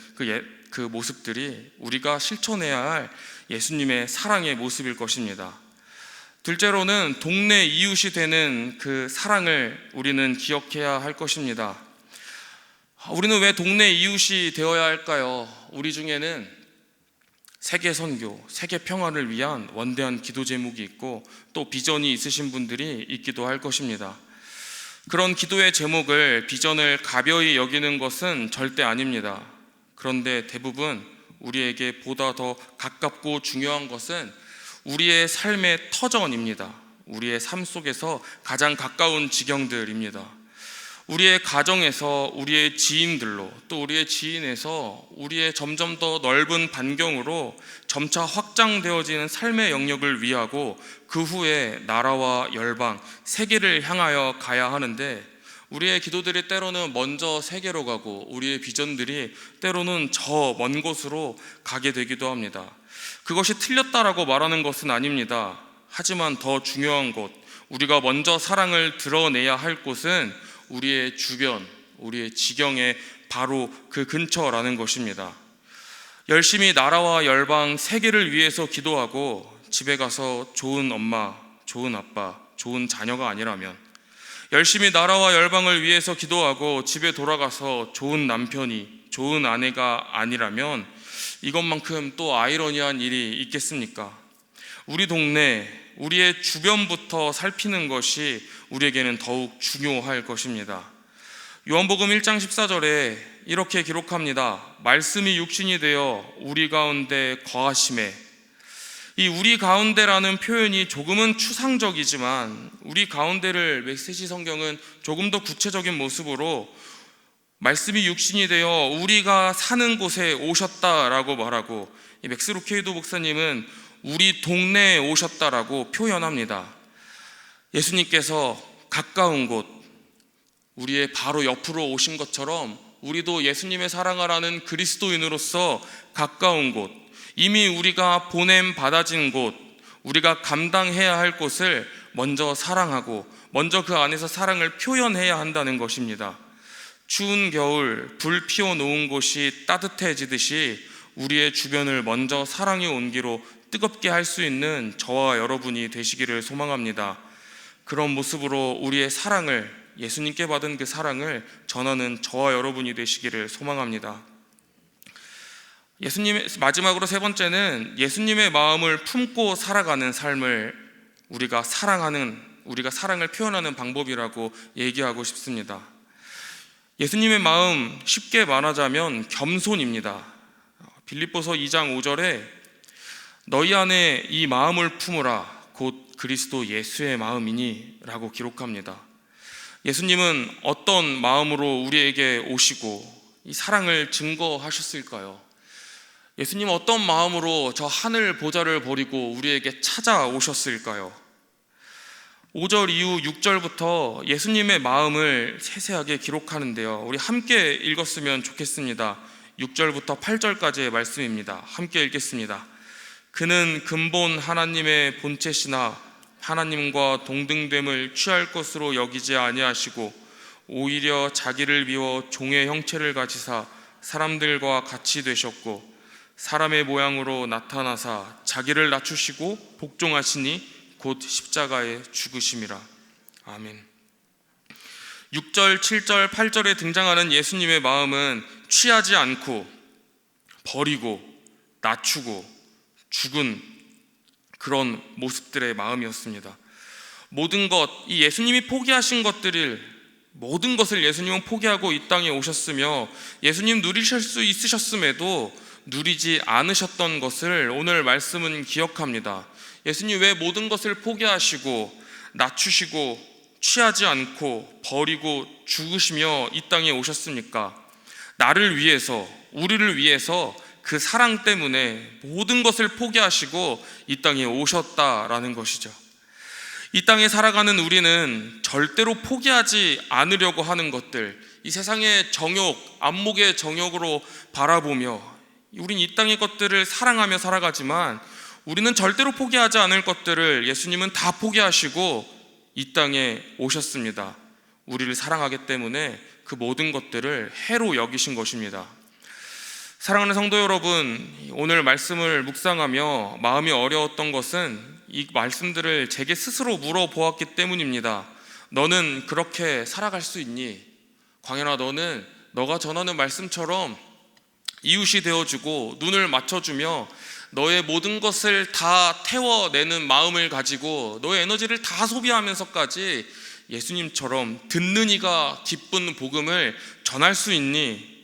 그 모습들이 우리가 실천해야 할 예수님의 사랑의 모습일 것입니다. 둘째로는 동네 이웃이 되는 그 사랑을 우리는 기억해야 할 것입니다. 우리는 왜 동네 이웃이 되어야 할까요? 우리 중에는 세계 선교, 세계 평화를 위한 원대한 기도 제목이 있고 또 비전이 있으신 분들이 있기도 할 것입니다. 그런 기도의 제목을, 비전을 가벼이 여기는 것은 절대 아닙니다. 그런데 대부분 우리에게 보다 더 가깝고 중요한 것은 우리의 삶의 터전입니다. 우리의 삶 속에서 가장 가까운 지경들입니다. 우리의 가정에서, 우리의 지인들로, 또 우리의 지인에서 우리의 점점 더 넓은 반경으로 점차 확장되어지는 삶의 영역을 위하고 그 후에 나라와 열방, 세계를 향하여 가야 하는데, 우리의 기도들이 때로는 먼저 세계로 가고 우리의 비전들이 때로는 저 먼 곳으로 가게 되기도 합니다. 그것이 틀렸다라고 말하는 것은 아닙니다. 하지만 더 중요한 곳, 우리가 먼저 사랑을 드러내야 할 곳은 우리의 주변, 우리의 지경에 바로 그 근처라는 것입니다. 열심히 나라와 열방, 세계를 위해서 기도하고 집에 가서 좋은 엄마, 좋은 아빠, 좋은 자녀가 아니라면, 열심히 나라와 열방을 위해서 기도하고 집에 돌아가서 좋은 남편이, 좋은 아내가 아니라면 이것만큼 또 아이러니한 일이 있겠습니까? 우리 동네, 우리의 주변부터 살피는 것이 우리에게는 더욱 중요할 것입니다. 요한복음 1장 14절에 이렇게 기록합니다. 말씀이 육신이 되어 우리 가운데 거하심에. 이 우리 가운데라는 표현이 조금은 추상적이지만 우리 가운데를 메시지 성경은 조금 더 구체적인 모습으로 말씀이 육신이 되어 우리가 사는 곳에 오셨다라고 말하고, 이 맥스 루케이도 목사님은 우리 동네에 오셨다라고 표현합니다. 예수님께서 가까운 곳, 우리의 바로 옆으로 오신 것처럼 우리도 예수님의 사랑을 아는 그리스도인으로서 가까운 곳, 이미 우리가 보냄 받아진 곳, 우리가 감당해야 할 곳을 먼저 사랑하고 먼저 그 안에서 사랑을 표현해야 한다는 것입니다. 추운 겨울 불 피워놓은 곳이 따뜻해지듯이 우리의 주변을 먼저 사랑의 온기로 뜨겁게 할 수 있는 저와 여러분이 되시기를 소망합니다. 그런 모습으로 우리의 사랑을, 예수님께 받은 그 사랑을 전하는 저와 여러분이 되시기를 소망합니다. 마지막으로 세 번째는 예수님의 마음을 품고 살아가는 삶을 우리가 사랑을 표현하는 방법이라고 얘기하고 싶습니다. 예수님의 마음, 쉽게 말하자면 겸손입니다. 빌립보서 2장 5절에 너희 안에 이 마음을 품으라 곧 그리스도 예수의 마음이니 라고 기록합니다. 예수님은 어떤 마음으로 우리에게 오시고 이 사랑을 증거하셨을까요? 예수님은 어떤 마음으로 저 하늘 보좌를 버리고 우리에게 찾아오셨을까요? 5절 이후 6절부터 예수님의 마음을 세세하게 기록하는데요, 우리 함께 읽었으면 좋겠습니다. 6절부터 8절까지의 말씀입니다. 함께 읽겠습니다. 그는 근본 하나님의 본체시나 하나님과 동등됨을 취할 것으로 여기지 아니하시고 오히려 자기를 비워 종의 형체를 가지사 사람들과 같이 되셨고 사람의 모양으로 나타나사 자기를 낮추시고 복종하시니 곧 십자가에 죽으심이라. 아멘. 6절, 7절, 8절에 등장하는 예수님의 마음은 취하지 않고 버리고 낮추고 죽은 그런 모습들의 마음이었습니다. 모든 것, 이 예수님이 포기하신 모든 것을 예수님은 포기하고 이 땅에 오셨으며 예수님 누리실 수 있으셨음에도 누리지 않으셨던 것을 오늘 말씀은 기억합니다. 예수님 왜 모든 것을 포기하시고 낮추시고 취하지 않고 버리고 죽으시며 이 땅에 오셨습니까? 나를 위해서, 우리를 위해서 그 사랑 때문에 모든 것을 포기하시고 이 땅에 오셨다라는 것이죠. 이 땅에 살아가는 우리는 절대로 포기하지 않으려고 하는 것들, 이 세상의 정욕, 안목의 정욕으로 바라보며 우린 이 땅의 것들을 사랑하며 살아가지만 우리는 절대로 포기하지 않을 것들을 예수님은 다 포기하시고 이 땅에 오셨습니다. 우리를 사랑하기 때문에 그 모든 것들을 해로 여기신 것입니다. 사랑하는 성도 여러분, 오늘 말씀을 묵상하며 마음이 어려웠던 것은 이 말씀들을 제게 스스로 물어보았기 때문입니다. 너는 그렇게 살아갈 수 있니? 광현아, 너가 전하는 말씀처럼 이웃이 되어주고 눈을 맞춰주며 너의 모든 것을 다 태워내는 마음을 가지고 너의 에너지를 다 소비하면서까지 예수님처럼 듣는 이가 기쁜 복음을 전할 수 있니?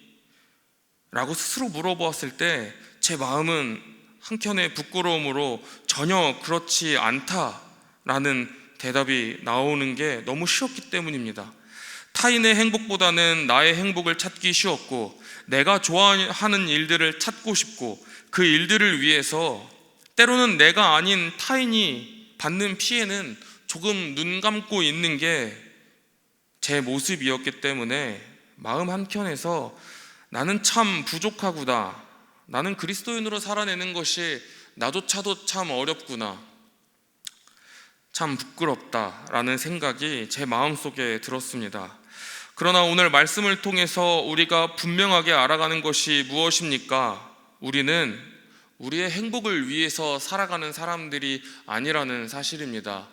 라고 스스로 물어보았을 때 제 마음은 한켠의 부끄러움으로 전혀 그렇지 않다라는 대답이 나오는 게 너무 쉬웠기 때문입니다. 타인의 행복보다는 나의 행복을 찾기 쉬웠고, 내가 좋아하는 일들을 찾고 싶고, 그 일들을 위해서 때로는 내가 아닌 타인이 받는 피해는 조금 눈 감고 있는 게 제 모습이었기 때문에 마음 한켠에서 나는 참 부족하구나, 나는 그리스도인으로 살아내는 것이 나조차도 참 어렵구나, 참 부끄럽다라는 생각이 제 마음속에 들었습니다. 그러나 오늘 말씀을 통해서 우리가 분명하게 알아가는 것이 무엇입니까? 우리는 우리의 행복을 위해서 살아가는 사람들이 아니라는 사실입니다.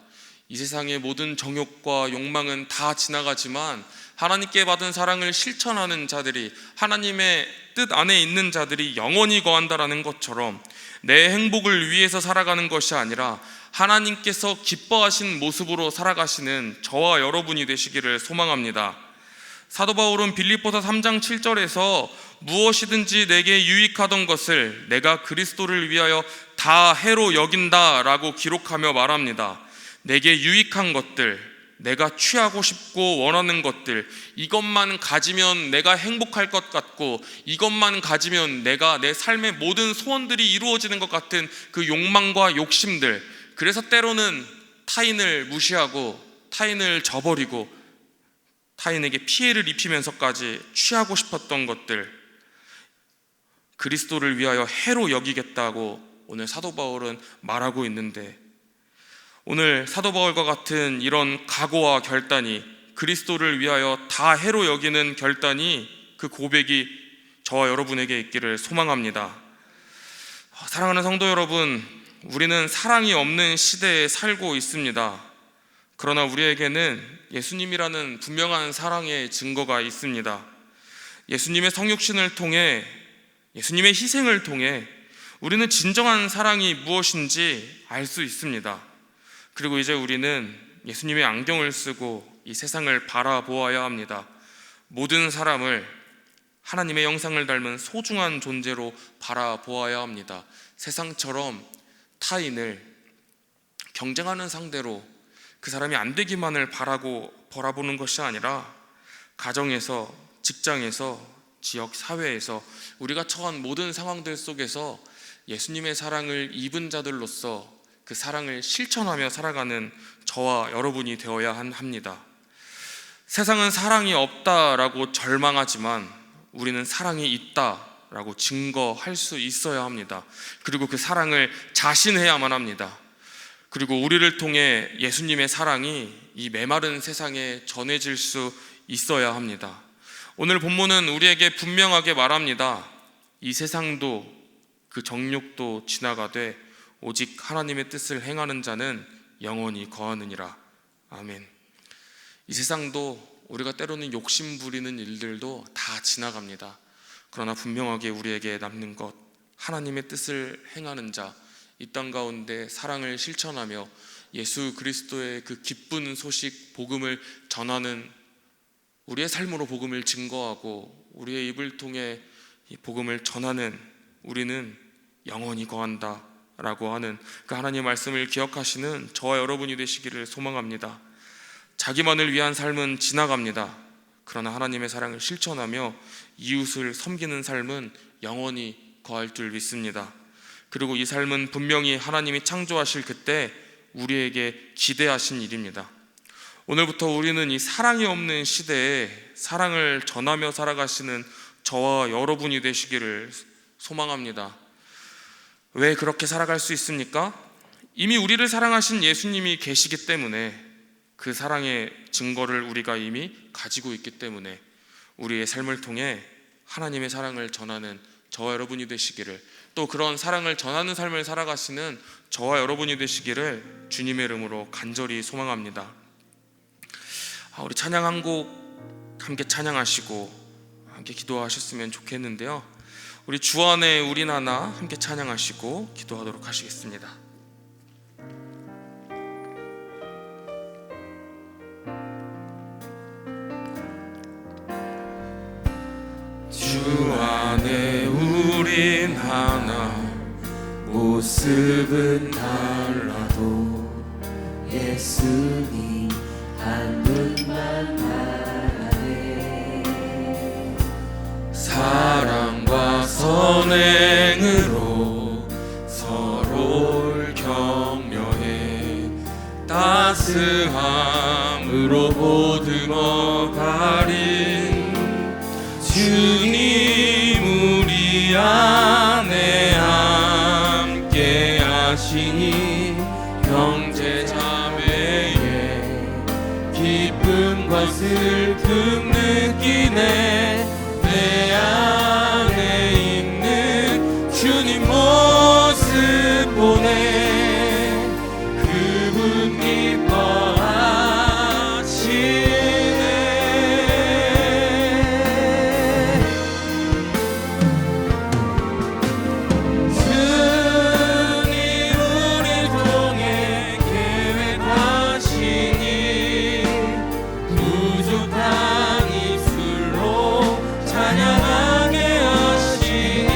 이 세상의 모든 정욕과 욕망은 다 지나가지만 하나님께 받은 사랑을 실천하는 자들이, 하나님의 뜻 안에 있는 자들이 영원히 거한다라는 것처럼 내 행복을 위해서 살아가는 것이 아니라 하나님께서 기뻐하신 모습으로 살아가시는 저와 여러분이 되시기를 소망합니다. 사도 바울은 빌립보서 3장 7절에서 무엇이든지 내게 유익하던 것을 내가 그리스도를 위하여 다 해로 여긴다라고 기록하며 말합니다. 내게 유익한 것들, 내가 취하고 싶고 원하는 것들, 이것만 가지면 내가 행복할 것 같고, 이것만 가지면 내가 내 삶의 모든 소원들이 이루어지는 것 같은 그 욕망과 욕심들, 그래서 때로는 타인을 무시하고 타인을 저버리고 타인에게 피해를 입히면서까지 취하고 싶었던 것들, 그리스도를 위하여 해로 여기겠다고 오늘 사도 바울은 말하고 있는데, 오늘 사도 바울과 같은 이런 각오와 결단이, 그리스도를 위하여 다 해로 여기는 결단이, 그 고백이 저와 여러분에게 있기를 소망합니다. 사랑하는 성도 여러분, 우리는 사랑이 없는 시대에 살고 있습니다. 그러나 우리에게는 예수님이라는 분명한 사랑의 증거가 있습니다. 예수님의 성육신을 통해, 예수님의 희생을 통해 우리는 진정한 사랑이 무엇인지 알 수 있습니다. 그리고 이제 우리는 예수님의 안경을 쓰고 이 세상을 바라보아야 합니다. 모든 사람을 하나님의 형상을 닮은 소중한 존재로 바라보아야 합니다. 세상처럼 타인을 경쟁하는 상대로 그 사람이 안 되기만을 바라보는 것이 아니라 가정에서, 직장에서, 지역 사회에서 우리가 처한 모든 상황들 속에서 예수님의 사랑을 입은 자들로서 그 사랑을 실천하며 살아가는 저와 여러분이 되어야 합니다. 세상은 사랑이 없다라고 절망하지만 우리는 사랑이 있다라고 증거할 수 있어야 합니다. 그리고 그 사랑을 자신해야만 합니다. 그리고 우리를 통해 예수님의 사랑이 이 메마른 세상에 전해질 수 있어야 합니다. 오늘 본문은 우리에게 분명하게 말합니다. 이 세상도 그 정욕도 지나가되 오직 하나님의 뜻을 행하는 자는 영원히 거하느니라. 아멘. 이 세상도 우리가 때로는 욕심 부리는 일들도 다 지나갑니다. 그러나 분명하게 우리에게 남는 것, 하나님의 뜻을 행하는 자, 이 땅 가운데 사랑을 실천하며 예수 그리스도의 그 기쁜 소식, 복음을 전하는, 우리의 삶으로 복음을 증거하고 우리의 입을 통해 이 복음을 전하는 우리는 영원히 거한다 라고 하는 그 하나님의 말씀을 기억하시는 저와 여러분이 되시기를 소망합니다. 자기만을 위한 삶은 지나갑니다. 그러나 하나님의 사랑을 실천하며 이웃을 섬기는 삶은 영원히 거할 줄 믿습니다. 그리고 이 삶은 분명히 하나님이 창조하실 그때 우리에게 기대하신 일입니다. 오늘부터 우리는 이 사랑이 없는 시대에 사랑을 전하며 살아가시는 저와 여러분이 되시기를 소망합니다. 왜 그렇게 살아갈 수 있습니까? 이미 우리를 사랑하신 예수님이 계시기 때문에, 그 사랑의 증거를 우리가 이미 가지고 있기 때문에 우리의 삶을 통해 하나님의 사랑을 전하는 저와 여러분이 되시기를, 또 그런 사랑을 전하는 삶을 살아가시는 저와 여러분이 되시기를 주님의 이름으로 간절히 소망합니다. 우리 찬양 한 곡 함께 찬양하시고 함께 기도하셨으면 좋겠는데요. 우리 주 안에 우리 나나 함께 찬양하시고 기도하도록 하시겠습니다. 주 안에 우린 하나, 모습은 달라도 예수님 한 분만 바라네. 사랑과 선행으로 서로를 격려해 따스함으로 보듬어 가린 주님 우리 안에 함께 하시니 형제 자매의 기쁨과 슬픔 느끼네. 내 안에 있는 주님 모습 보네. 그분 기뻐하시네. 주님 우리 통해 계획하시니 부족한 입술로 찬양하게 하시니.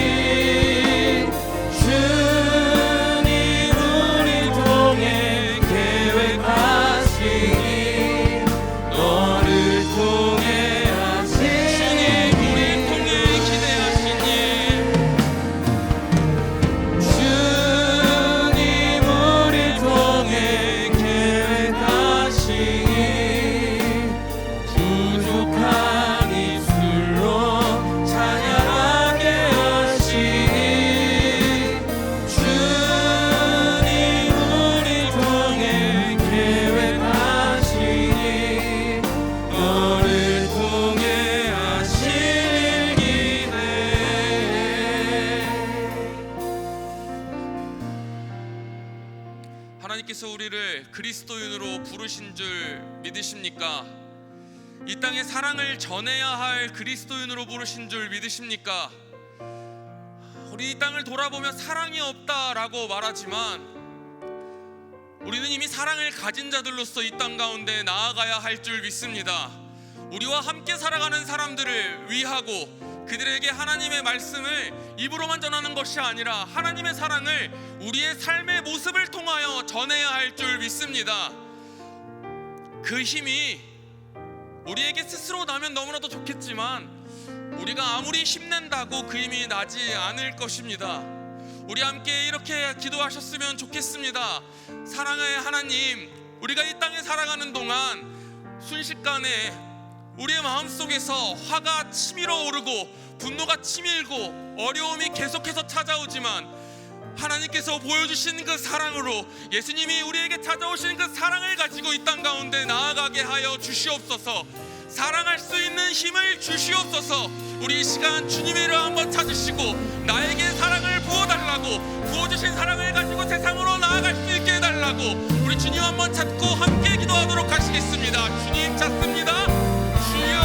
주님 우리 통해 계획하시니 너를 통해 하시니. 우리 통해 기대하시니. 주님 우리 통해 계획하시니 부족한 입술로 찬양하게 하시니. 주님 우리 통해 계획하시니 너를 통해 하시길 기대해. 하나님께서 우리를 그리스도인으로 부르신 줄 믿으십니까? 이 땅에 사랑을 전해야 할 그리스도인으로 부르신 줄 믿으십니까? 우리 이 땅을 돌아보면 사랑이 없다라고 말하지만 우리는 이미 사랑을 가진 자들로서 이 땅 가운데 나아가야 할 줄 믿습니다. 우리와 함께 살아가는 사람들을 위하고 그들에게 하나님의 말씀을 입으로만 전하는 것이 아니라 하나님의 사랑을 우리의 삶의 모습을 통하여 전해야 할 줄 믿습니다. 그 힘이 우리에게 스스로 나면 너무나도 좋겠지만 우리가 아무리 힘낸다고 그 힘이 나지 않을 것입니다. 우리 함께 이렇게 기도하셨으면 좋겠습니다. 사랑의 하나님, 우리가 이 땅에 살아가는 동안 순식간에 우리의 마음속에서 화가 치밀어 오르고 분노가 치밀고 어려움이 계속해서 찾아오지만 하나님께서 보여주신 그 사랑으로 예수님이 우리에게 찾아오신 그 사랑을 가지고 이 땅 가운데 나아가게 하여 주시옵소서. 사랑할 수 있는 힘을 주시옵소서. 우리 이 시간 주님의 이름 한번 찾으시고 나에게 사랑을 부어달라고, 부어주신 사랑을 가지고 세상으로 나아갈 수 있게 해달라고 우리 주님 한번 찾고 함께 기도하도록 하시겠습니다. 주님 찾습니다. 주여,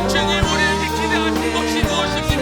주님 우리에게 기대하신 것이 무엇입니까?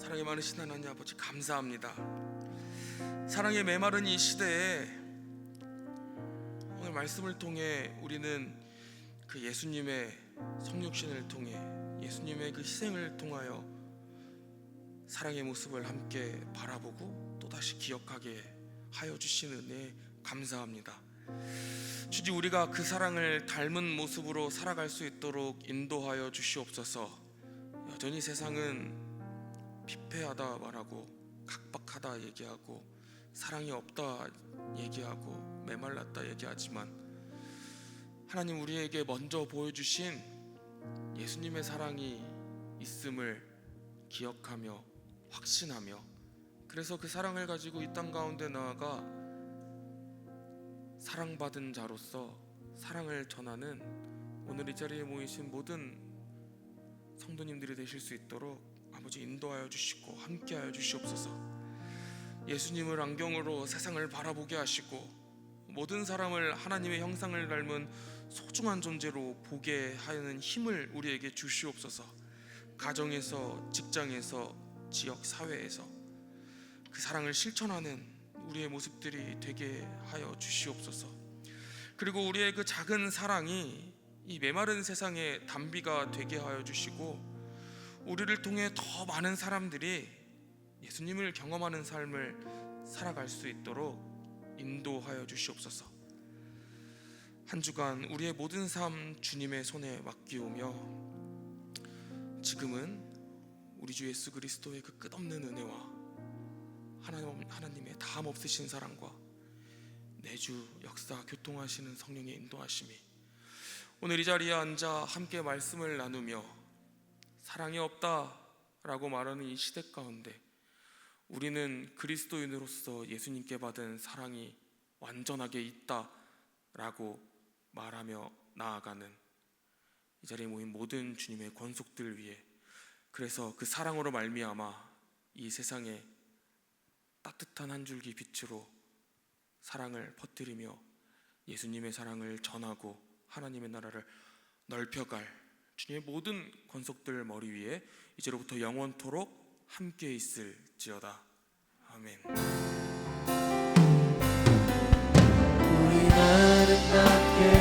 사랑이 많으신 하나님 아버지 감사합니다. 사랑의 메마른 이 시대에 오늘 말씀을 통해 우리는 그 예수님의 성육신을 통해 예수님의 그 희생을 통하여 사랑의 모습을 함께 바라보고 또다시 기억하게 하여 주신 은혜 감사합니다. 주님, 우리가 그 사랑을 닮은 모습으로 살아갈 수 있도록 인도하여 주시옵소서. 여전히 세상은 피폐하다 말하고 각박하다 얘기하고 사랑이 없다 얘기하고 메말랐다 얘기하지만 하나님, 우리에게 먼저 보여주신 예수님의 사랑이 있음을 기억하며 확신하며, 그래서 그 사랑을 가지고 이 땅 가운데 나아가 사랑받은 자로서 사랑을 전하는 오늘 이 자리에 모이신 모든 성도님들이 되실 수 있도록 아버지 인도하여 주시고 함께하여 주시옵소서. 예수님을 안경으로 세상을 바라보게 하시고 모든 사람을 하나님의 형상을 닮은 소중한 존재로 보게 하는 힘을 우리에게 주시옵소서. 가정에서, 직장에서, 지역 사회에서 그 사랑을 실천하는 우리의 모습들이 되게 하여 주시옵소서. 그리고 우리의 그 작은 사랑이 이 메마른 세상의 단비가 되게 하여 주시고 우리를 통해 더 많은 사람들이 예수님을 경험하는 삶을 살아갈 수 있도록 인도하여 주시옵소서. 한 주간 우리의 모든 삶 주님의 손에 맡기오며 지금은 우리 주 예수 그리스도의 그 끝없는 은혜와 하나님의 다함 없으신 사랑과 내주 역사 교통하시는 성령의 인도하심이 오늘 이 자리에 앉아 함께 말씀을 나누며 사랑이 없다라고 말하는 이 시대 가운데 우리는 그리스도인으로서 예수님께 받은 사랑이 완전하게 있다라고 말하며 나아가는 이 자리에 모인 모든 주님의 권속들 위해, 그래서 그 사랑으로 말미암아 이 세상에 따뜻한 한 줄기 빛으로 사랑을 퍼뜨리며 예수님의 사랑을 전하고 하나님의 나라를 넓혀갈 주님의 모든 권속들 머리 위에 이제로부터 영원토록 함께 있을지어다. 아멘. 우리 아름답게